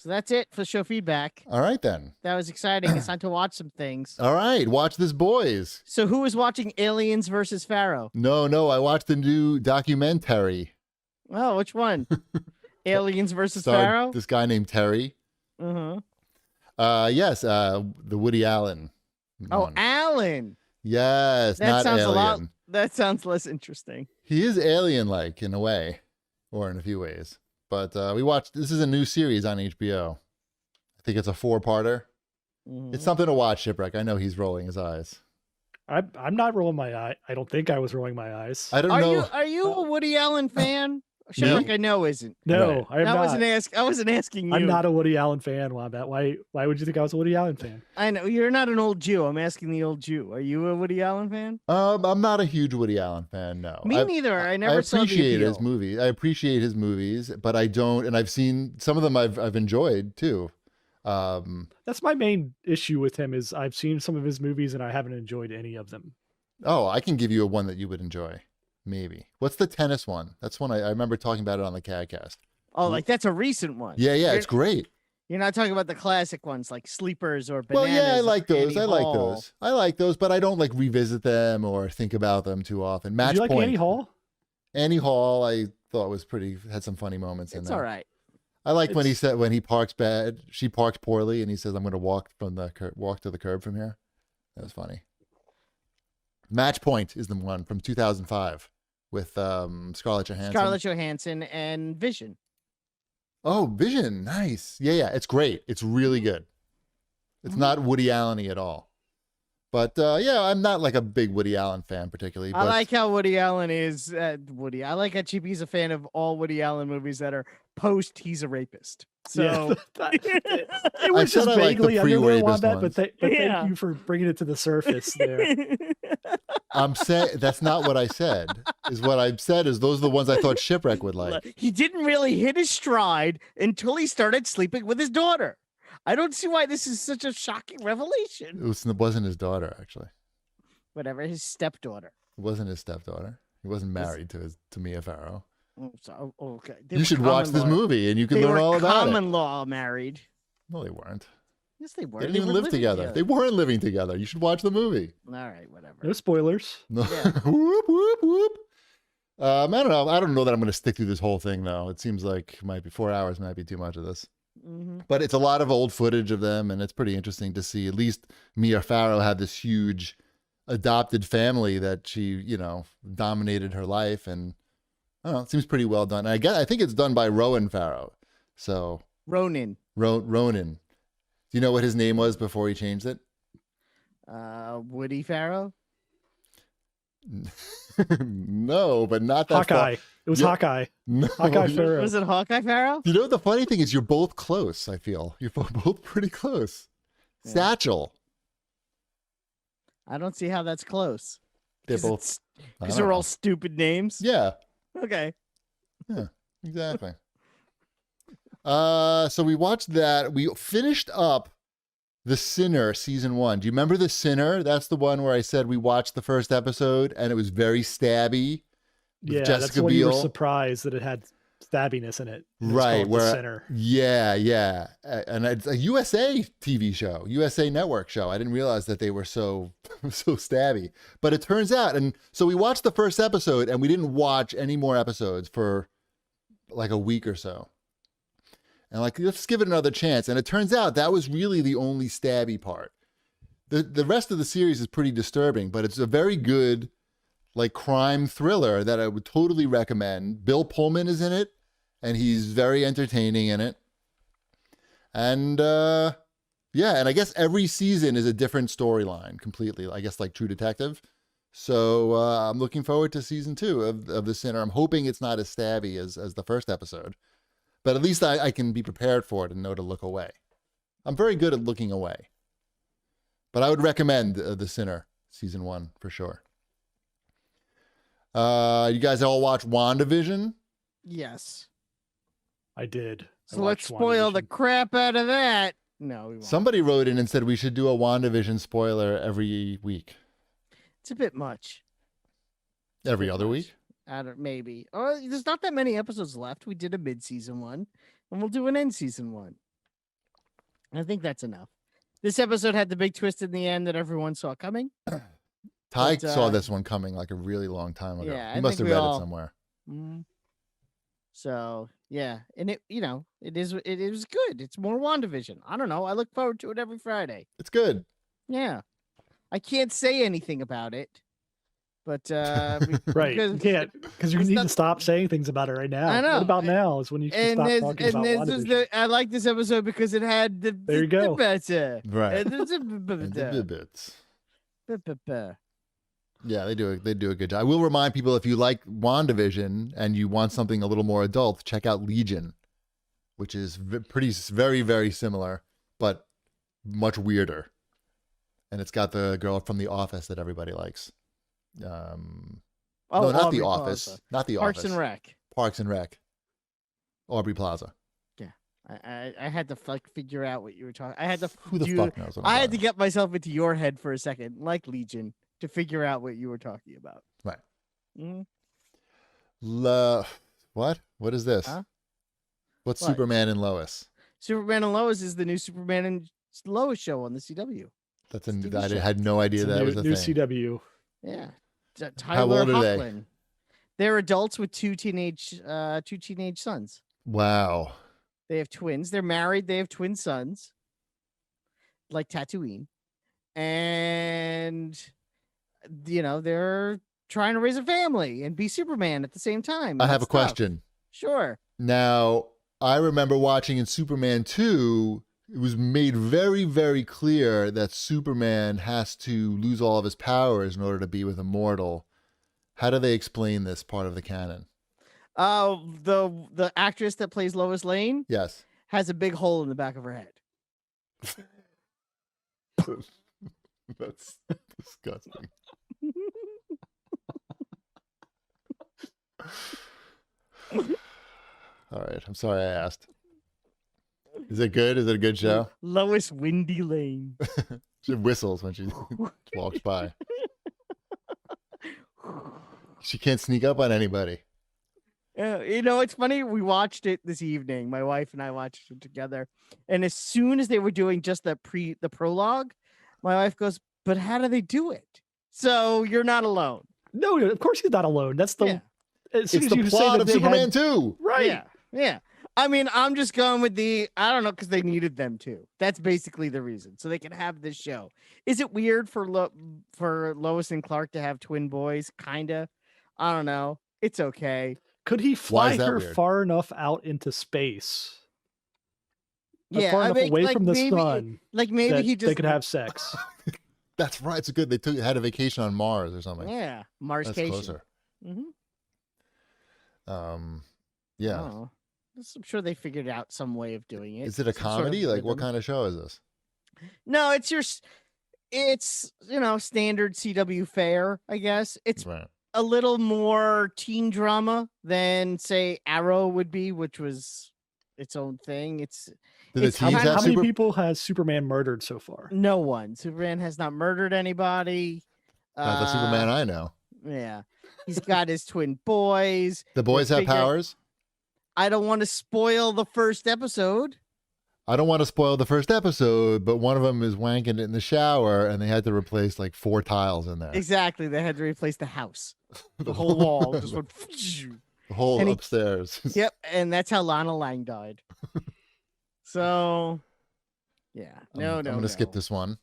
So that's it for show feedback. All right, then. That was exciting. It's time to watch some things. All right, watch this, boys. So who was watching Aliens versus Farrow? No, I watched the new documentary. Oh, which one? Aliens versus Starred Farrow? this guy named Terry. Yes, the Woody Allen one. Allen. Yes, That not sounds alien. That sounds less interesting. He is alien-like in a way, or in a few ways. But we watched, this is a new series on HBO. I think it's a 4-parter. It's something to watch, Shipwreck. I know he's rolling his eyes. I'm not rolling my eye. I don't think I was rolling my eyes. I don't know. Are you a Woody Allen fan? Shipwreck, I know isn't. No, I am not. I wasn't asking you. I'm not a Woody Allen fan, Wanda. Why would you think I was a Woody Allen fan? I know you're not an old Jew. I'm asking the old Jew. Are you a Woody Allen fan? I'm not a huge Woody Allen fan. No, me neither. I never saw the appreciate appeal. his movies. I appreciate his movies, but I don't. And I've seen some of them. I've enjoyed too. That's my main issue with him is I've seen some of his movies and I haven't enjoyed any of them. Oh, I can give you one that you would enjoy. Maybe. What's the tennis one? That's one I remember talking about it on the CAGcast. Oh, like that's a recent one. Yeah, it's great. You're not talking about the classic ones like Sleepers or Bananas. Well, yeah, I like those. Annie I like those, but I don't like revisit them or think about them too often. Match Did you like Point. Annie Hall? Annie Hall, I thought was had some funny moments in It's there. all right. I like when he parks bad, she parks poorly, and he says, "I'm going to walk to the curb from here." That was funny. Match Point is the one from 2005 with Scarlett Johansson. Scarlett Johansson and Vision. Oh, Vision, nice. Yeah, it's great. It's really good. It's not Woody Allen-y at all. But yeah, I'm not like a big Woody Allen fan particularly. I like how Woody Allen is Woody. I like how Chippy's a fan of all Woody Allen movies that are post he's a rapist. So it was just vaguely underlined that, but thank you for bringing it to the surface there. I'm saying that's not what I said. Is what I've said is those are the ones I thought Shipwreck would like. He didn't really hit his stride until he started sleeping with his daughter. I don't see why this is such a shocking revelation. It wasn't his daughter, actually. Whatever, his stepdaughter. It wasn't his stepdaughter. He wasn't married to Mia Farrow. Oh, okay. You should watch this movie and you can learn all about it. Common law married. No, they weren't. Yes, they were. They didn't even live together. They weren't living together. You should watch the movie. All right, whatever. No spoilers. No. Yeah. Whoop, whoop, whoop. I don't know. I don't know that I'm going to stick through this whole thing, though. It seems like 4 hours might be too much of this. But it's a lot of old footage of them, and it's pretty interesting to see. At least Mia Farrow had this huge adopted family that she, dominated her life, and I don't know, it seems pretty well done. I think it's done by Rowan Farrow. So Ronan. Ronan. Do you know what his name was before he changed it? Woody Farrow. No, but not that Hawkeye. It was Hawkeye. No. Hawkeye Farrow. Was it Hawkeye Farrow? You know, the funny thing is you're both close, I feel. You're both pretty close. Yeah. Satchel. I don't see how that's close. They're both. Because they're all stupid names? Yeah. Okay. Yeah, exactly. So we watched that. We finished up The Sinner season 1. Do you remember The Sinner? That's the one where I said we watched the first episode and it was very stabby. Yeah, Jessica that's when Biel. you were surprised that it had stabbiness in it. Right, where The Sinner. Yeah, and it's a USA TV show, USA Network show. I didn't realize that they were so stabby, but it turns out, and so we watched the first episode and we didn't watch any more episodes for like a week or so. And like, let's give it another chance. And it turns out that was really the only stabby part. The rest of the series is pretty disturbing, but it's a very good like crime thriller that I would totally recommend. Bill Pullman is in it, and he's very entertaining in it. And yeah, and I guess every season is a different storyline completely. I guess like True Detective. So I'm looking forward to season 2 of The Sinner. I'm hoping it's not as stabby as the first episode. But at least I can be prepared for it and know to look away. I'm very good at looking away. But I would recommend The Sinner season 1 for sure. You guys all watch WandaVision? Yes. I did. So let's spoil the crap out of that. No, we won't. Somebody wrote in and said we should do a WandaVision spoiler every week. It's a bit much. Every other week? Maybe. Oh, there's not that many episodes left. We did a mid-season one, and we'll do an end-season one. I think that's enough. This episode had the big twist in the end that everyone saw coming. Ty saw this one coming like a really long time ago. Yeah, he must have read it somewhere. So yeah, and it it was good. It's more WandaVision. I don't know. I look forward to it every Friday. It's good. Yeah, I can't say anything about it, but right, you can't because you need to stop saying things about it right now. I know. What about now is when you can stop talking about WandaVision. I like this episode because it had the there you go better. Right. The bits. Yeah, they do a good job. I will remind people, if you like WandaVision and you want something a little more adult, check out Legion, which is very, very similar, but much weirder. And it's got the girl from The Office that everybody likes. No, not The Office. Plaza. Not The Parks Office. and Rec. Parks and Rec. Aubrey Plaza. Yeah, I had to figure out what you were talking. I had to. Who the fuck knows? I had to get myself into your head for a second, like Legion, to figure out what you were talking about. Right. Mm-hmm. What? What is this? Huh? What's what? Superman and Lois? Superman and Lois is the new Superman and Lois show on the CW. I had no idea that was a new thing. CW. Yeah. Tyler How old are Hoechlin. They're adults with two teenage sons. Wow. They have twins. They're married. They have twin sons, like Tatooine, and they're trying to raise a family and be Superman at the same time. I have a question. Sure. Now, I remember watching in Superman 2, it was made very, very clear that Superman has to lose all of his powers in order to be with a mortal. How do they explain this part of the canon? The actress that plays Lois Lane, yes, has a big hole in the back of her head. That's disgusting. All right, I'm sorry I asked. Is it good? Is it a good show? Lois Windy Lane. She whistles when she walks by. She can't sneak up on anybody. It's funny. We watched it this evening. My wife and I watched it together. And as soon as they were doing just the prologue, my wife goes, "But how do they do it?" So you're not alone. No, of course he's not alone. That's the. Yeah. It's the plot of Superman 2. Right. Yeah. I mean, I'm just going with I don't know, because they needed them to. That's basically the reason. So they can have this show. Is it weird for Lois and Clark to have twin boys? Kinda. I don't know. It's okay. Could he fly her far enough out into space? Yeah, far enough away from the sun. Like maybe they could have sex. That's right. It's good. They had a vacation on Mars or something. Yeah, Mars. That's closer. Mm-hmm. Yeah. I'm sure they figured out some way of doing it. Is it a comedy? Like, what kind of show is this? No, it's standard CW fare, I guess. It's a little more teen drama than, say, Arrow would be, which was its own thing. How many people has Superman murdered so far? No one. Superman has not murdered anybody. Not the Superman I know. Yeah. He's got his twin boys. The boys have powers? I don't want to spoil the first episode. I don't want to spoil the first episode, but one of them is wanking it in the shower, and they had to replace like 4 tiles in there. Exactly. They had to replace the house. The whole wall just went. The whole upstairs. Yep. And that's how Lana Lang died. So, yeah. I'm going to skip this one.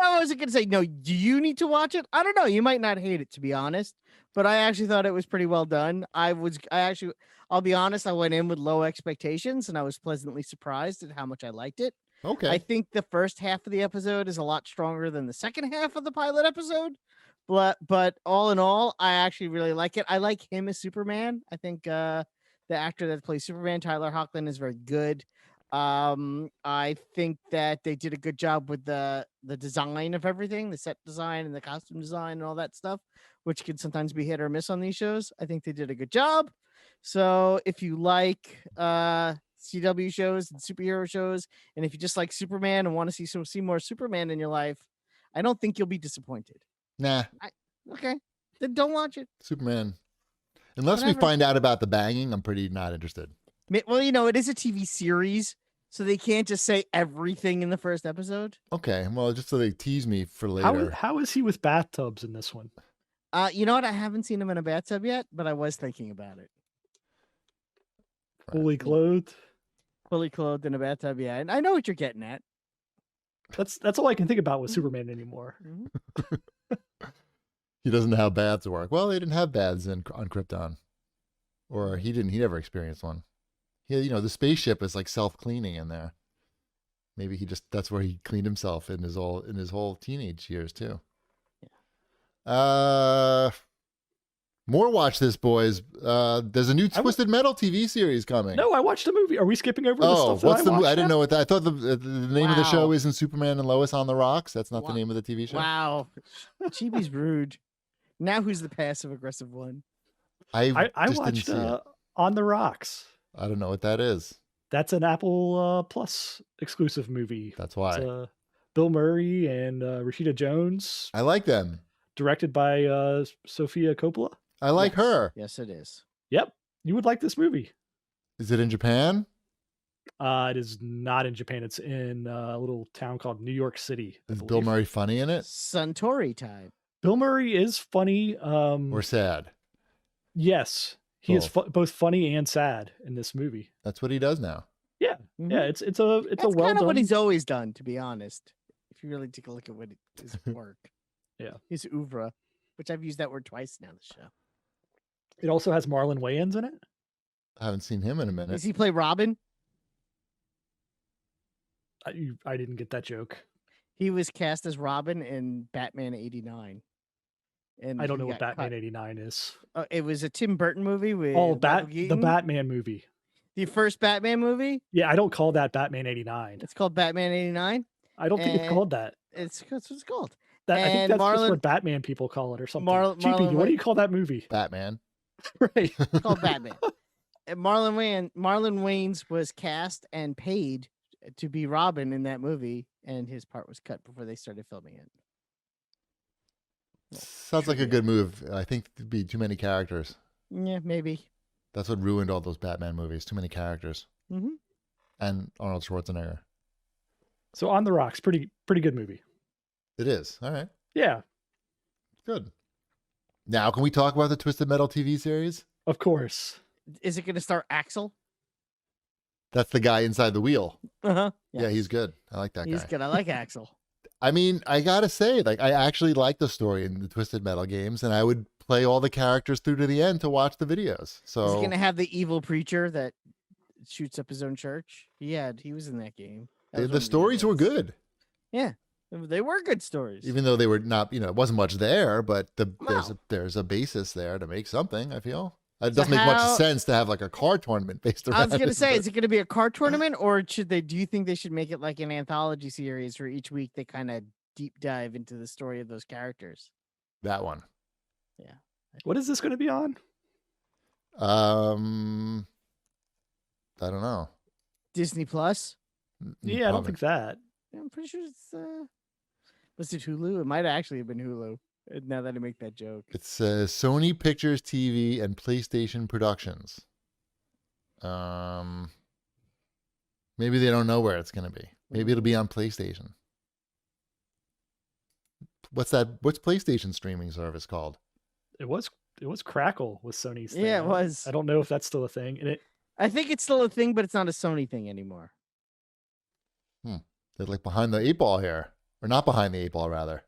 I wasn't going to say, no, do you need to watch it? I don't know. You might not hate it, to be honest. But I actually thought it was pretty well done. I'll be honest, I went in with low expectations, and I was pleasantly surprised at how much I liked it. Okay. I think the first half of the episode is a lot stronger than the second half of the pilot episode. But all in all, I actually really like it. I like him as Superman. I think the actor that plays Superman, Tyler Hoechlin, is very good. I think that they did a good job with the design of everything, the set design and the costume design and all that stuff, which can sometimes be hit or miss on these shows. I think they did a good job. So if you like CW shows and superhero shows, and if you just like Superman and want to see more Superman in your life, I don't think you'll be disappointed. Nah. Okay. Then don't watch it. Superman. Unless we find out about the banging, I'm pretty not interested. Well, it is a TV series, So they can't just say everything in the first episode? Okay, well, just so they tease me for later. How is he with bathtubs in this one? You know what? I haven't seen him in a bathtub yet, but I was thinking about it. Fully clothed? Fully clothed in a bathtub, yeah. And I know what you're getting at. That's all I can think about with Superman anymore. He doesn't know how baths work. Well, they didn't have baths on Krypton. Or he never experienced one. The spaceship is like self-cleaning in there. Maybe that's where he cleaned himself in his whole teenage years too. Yeah. More watch this, boys. There's a new Twisted Metal TV series coming. No, I watched the movie. Are we skipping over the stuff that what's the movie? I didn't now? know what that. I thought the name of the show isn't Superman and Lois on the Rocks. That's not the name of the TV show. Wow. Chibi's rude. Now who's the passive aggressive one? I watched On the Rocks. I don't know what that is. That's an Apple Plus exclusive movie. That's why. It's, Bill Murray and Rashida Jones. I like them. Directed by Sofia Coppola. I like her. Yes, it is. Yep. You would like this movie. Is it in Japan? It is not in Japan. It's in a little town called New York City. Is Bill Murray funny in it? Suntory time. Bill Murray is funny. Or sad? Yes. He is both funny and sad in this movie. That's what he does now. Yeah. Mm-hmm. Yeah. It's a well done. Kind of what he's always done, to be honest. If you really take a look at his work. Yeah. His oeuvre, which I've used that word twice now. The show. It also has Marlon Wayans in it. I haven't seen him in a minute. Does he play Robin? I didn't get that joke. He was cast as Robin in Batman '89. And I don't know what Batman '89 is. It was a Tim Burton movie with the Batman movie. The first Batman movie? Yeah, I don't call that Batman '89. It's called Batman '89? I don't think it's called that. That's what it's called. I think that's just what Batman people call it or something. GP, what do you call that movie? Batman. Right. It's called Batman. And Marlon Wayans was cast and paid to be Robin in that movie, and his part was cut before they started filming it. Sounds like a good move. I think there'd be too many characters. Yeah, maybe. That's what ruined all those Batman movies. Too many characters. Mm-hmm. And Arnold Schwarzenegger. So On the Rocks, pretty good movie. It is. All right. Yeah. Good. Now, can we talk about the Twisted Metal TV series? Of course. Is it going to star Axel? That's the guy inside the wheel. Uh-huh. Yeah, he's good. I like that guy. He's good. I like Axel. I mean, I gotta say, I actually like the story in the Twisted Metal games, and I would play all the characters through to the end to watch the videos. So is he gonna have the evil preacher that shoots up his own church? He was in that game. The stories were good. Yeah, they were good stories. Even though they were not, it wasn't much there, but there's a basis there to make something. I feel. It doesn't make much sense to have like a card tournament based around. I was gonna say, is it gonna be a card tournament, or do you think they should make it like an anthology series where each week they kind of deep dive into the story of those characters? That one. Yeah. What is this going to be on? I don't know. Disney Plus. Yeah, I don't think that. I'm pretty sure it's. Was it Hulu? It might actually have been Hulu. Now that I make that joke, it's Sony Pictures TV and PlayStation Productions. Maybe they don't know where it's going to be. Maybe it'll be on PlayStation. What's PlayStation streaming service called? It was Crackle with Sony's thing. Yeah, it was. I don't know if that's still a thing. I think it's still a thing, but it's not a Sony thing anymore. They're like behind the 8 ball here, or not behind the 8 ball rather.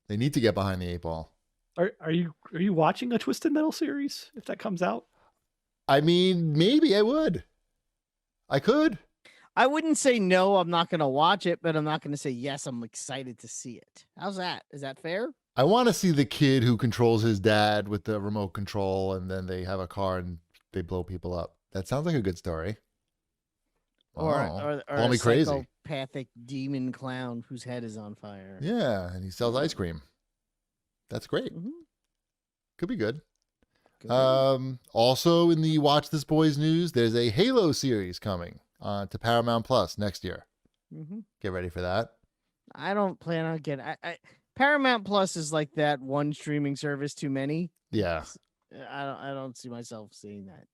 They need to get behind the 8 ball. Are you watching a Twisted Metal series if that comes out? I mean, maybe I would. I could. I wouldn't say no, I'm not going to watch it, but I'm not going to say yes, I'm excited to see it. How's that? Is that fair? I want to see the kid who controls his dad with the remote control, and then they have a car and they blow people up. That sounds like a good story. Or call a me crazy. Psychopathic demon clown whose head is on fire. Yeah, and he sells ice cream. That's great. Mm-hmm. Could be good. Also in the Watch This Boys news, there's a Halo series coming to Paramount Plus next year. Mm-hmm. Get ready for that. I don't plan on getting. Paramount Plus is like that one streaming service too many. Yeah. I don't see myself seeing that.